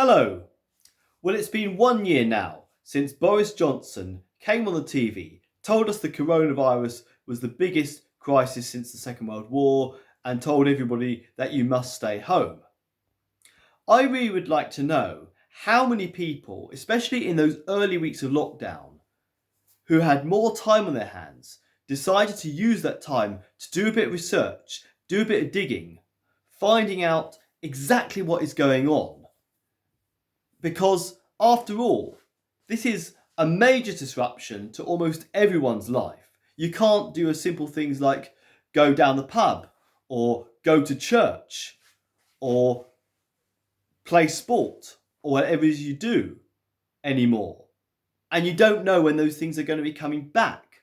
Hello. Well, it's been 1 year now since Boris Johnson came on the TV, told us the coronavirus was the biggest crisis since the Second World War, and told everybody that you must stay home. I really would like to know how many people, especially in those early weeks of lockdown, who had more time on their hands, decided to use that time to do a bit of research, do a bit of digging, finding out exactly what is going on. Because, after all, this is a major disruption to almost everyone's life. You can't do simple things like go down the pub, or go to church, or play sport, or whatever it is you do anymore. And you don't know when those things are going to be coming back.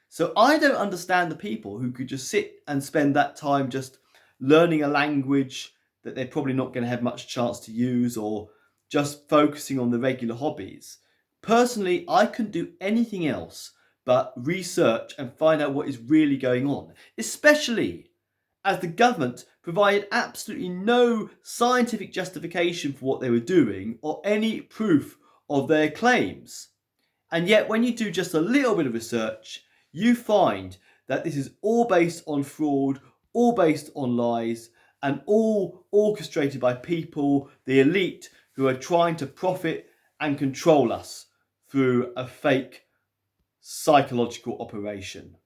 So I don't understand the people who could just sit and spend that time just learning a language that they're probably not going to have much chance to use, or just focusing on the regular hobbies. Personally, I couldn't do anything else but research and find out what is really going on, especially as the government provided absolutely no scientific justification for what they were doing or any proof of their claims. And yet, when you do just a little bit of research, you find that this is all based on fraud, all based on lies, and all orchestrated by people, the elite, who are trying to profit and control us through a fake psychological operation.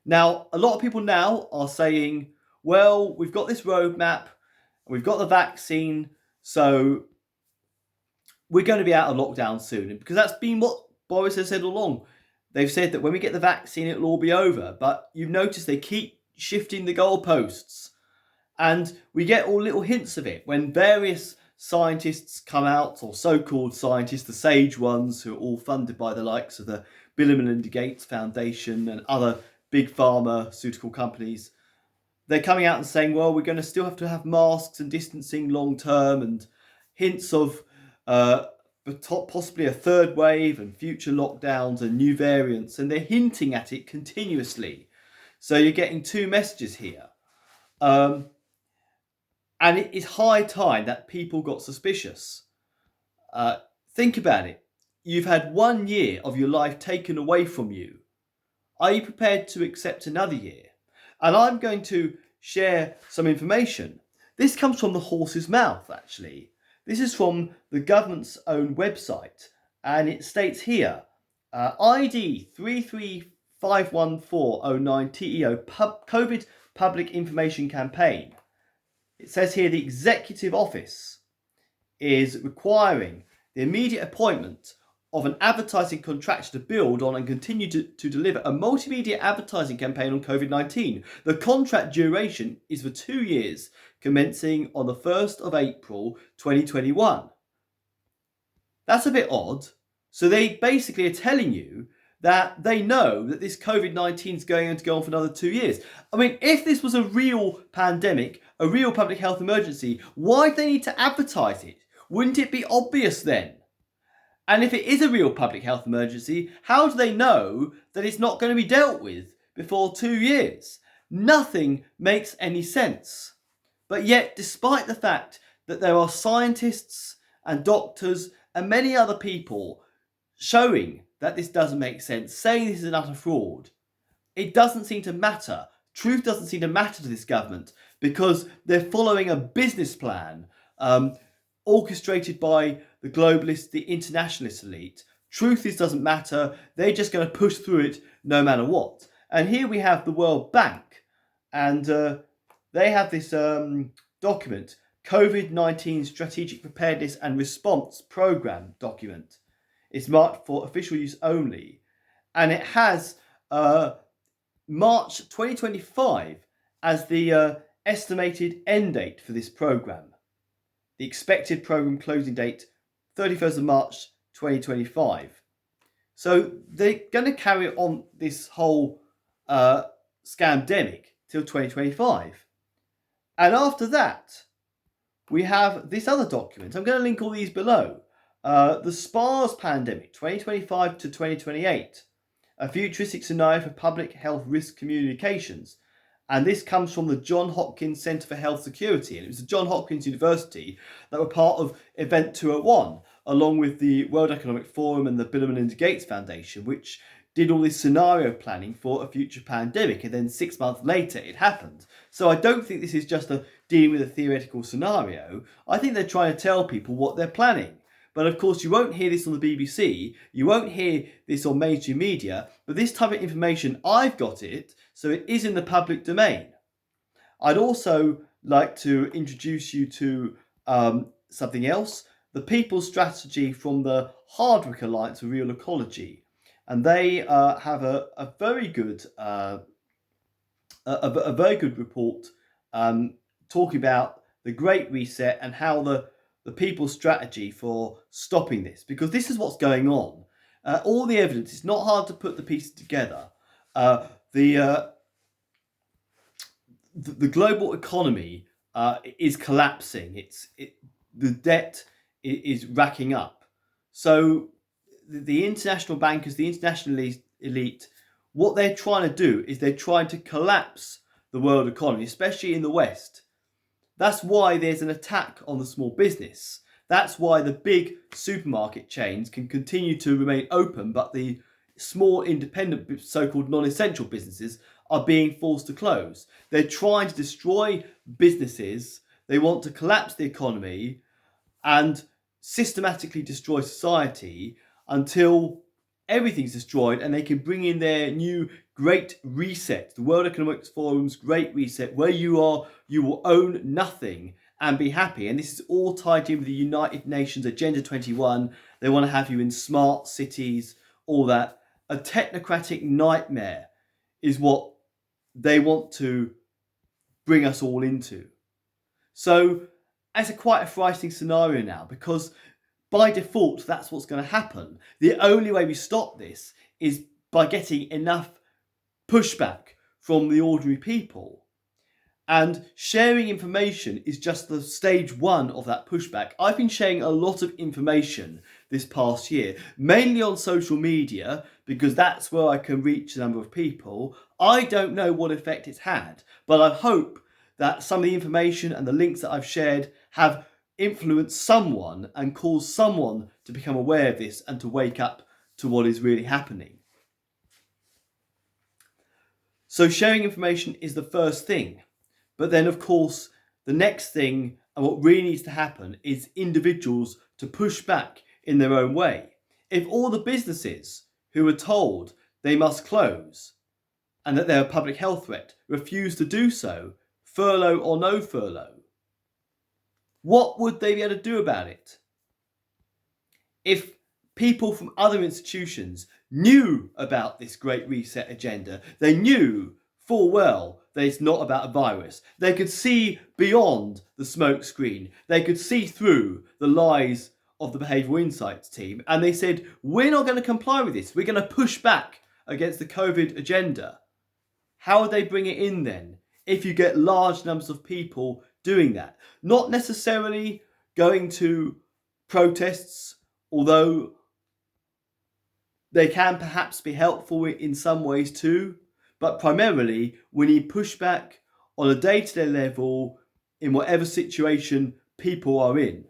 Now, a lot of people now are saying, well, we've got this roadmap, we've got the vaccine, so we're going to be out of lockdown soon. Because that's been what Boris has said all along. They've said that when we get the vaccine, it'll all be over. But you've noticed they keep shifting the goalposts. And we get all little hints of it when various scientists come out, or so-called scientists, the sage ones, who are all funded by the likes of the Bill and Melinda Gates Foundation and other big pharmaceutical companies. They're coming out and saying, well, we're going to still have to have masks and distancing long term, and hints of possibly a third wave and future lockdowns and new variants, and they're hinting at it continuously. So you're getting two messages here. And it is high time that people got suspicious. Think about it. You've had 1 year of your life taken away from you. Are you prepared to accept another year? And I'm going to share some information. This comes from the horse's mouth, actually. This is from the government's own website. And it states here, ID 3351409 TEO, COVID Public Information Campaign. It says here the Executive Office is requiring the immediate appointment of an advertising contractor to build on and continue to deliver a multimedia advertising campaign on COVID-19. The contract duration is for 2 years, commencing on the 1st of April 2021. That's a bit odd. So they basically are telling you that they know that this COVID-19 is going to go on for another 2 years. I mean, if this was a real pandemic, a real public health emergency, why do they need to advertise it? Wouldn't it be obvious then? And if it is a real public health emergency, how do they know that it's not going to be dealt with before 2 years? Nothing makes any sense. But yet, despite the fact that there are scientists and doctors and many other people showing that this doesn't make sense, saying this is an utter fraud, it doesn't seem to matter. Truth doesn't seem to matter to this government, because they're following a business plan orchestrated by the globalists, the internationalist elite. Truth doesn't matter. They're just going to push through it no matter what. And here we have the World Bank, and they have this document, COVID-19 Strategic Preparedness and Response Programme document. It's marked for official use only, and it has March 2025 as the estimated end date for this programme. The expected programme closing date, 31st of March 2025. So they're going to carry on this whole scamdemic till 2025. And after that, we have this other document. I'm going to link all these below. The SPARS Pandemic, 2025 to 2028. A futuristic scenario for public health risk communications. And this comes from the Johns Hopkins Centre for Health Security. And it was the Johns Hopkins University that were part of Event 201, along with the World Economic Forum and the Bill and Melinda Gates Foundation, which did all this scenario planning for a future pandemic. And then 6 months later, it happened. So I don't think this is just dealing with a theoretical scenario. I think they're trying to tell people what they're planning. But of course, you won't hear this on the BBC, you won't hear this on mainstream media, but this type of information, I've got it, so it is in the public domain. I'd also like to introduce you to something else, the People's Strategy from the Hardwick Alliance for Real Ecology. And they have a very good report talking about the Great Reset and how the people's strategy for stopping this, because this is what's going on. All the evidence, it's not hard to put the pieces together. The global economy is collapsing. The debt is racking up. So the international bankers, the international elite, what they're trying to do is they're trying to collapse the world economy, especially in the West. That's why there's an attack on the small business. That's why the big supermarket chains can continue to remain open, but the small independent so-called non-essential businesses are being forced to close. They're trying to destroy businesses. They want to collapse the economy and systematically destroy society until everything's destroyed and they can bring in their new Great Reset, the World Economic Forum's Great Reset, where you will own nothing and be happy. And this is all tied in with the United Nations Agenda 21. They want to have you in smart cities, all that. A technocratic nightmare is what they want to bring us all into. So it's quite a frightening scenario now, because by default, that's what's going to happen. The only way we stop this is by getting enough pushback from the ordinary people. And sharing information is just the stage one of that pushback. I've been sharing a lot of information this past year, mainly on social media, because that's where I can reach a number of people. I don't know what effect it's had, but I hope that some of the information and the links that I've shared have influenced someone and caused someone to become aware of this and to wake up to what is really happening. So sharing information is the first thing. But then, of course, the next thing and what really needs to happen is individuals to push back in their own way. If all the businesses who are told they must close and that they're a public health threat refuse to do so, furlough or no furlough, what would they be able to do about it? If people from other institutions knew about this Great Reset agenda, they knew full well that it's not about a virus. They could see beyond the smoke screen. They could see through the lies of the Behavioural Insights team. And they said, we're not going to comply with this. We're going to push back against the COVID agenda. How would they bring it in then if you get large numbers of people doing that? Not necessarily going to protests, although they can perhaps be helpful in some ways too. But primarily, we need pushback on a day-to-day level in whatever situation people are in.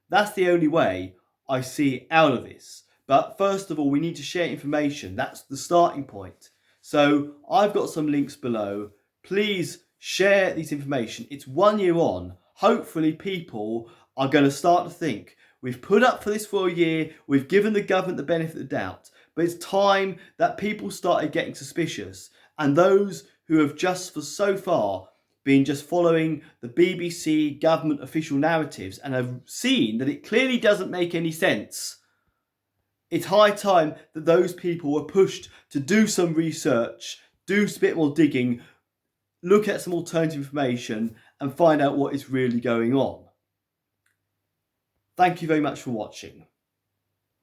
That's the only way I see out of this. But first of all, we need to share information. That's the starting point. So I've got some links below. Please share this information. It's 1 year on. Hopefully people are going to start to think, we've put up for this for a year. We've given the government the benefit of the doubt. But it's time that people started getting suspicious. And those who have just for so far been just following the BBC government official narratives and have seen that it clearly doesn't make any sense, it's high time that those people were pushed to do some research, do a bit more digging, look at some alternative information and find out what is really going on. Thank you very much for watching.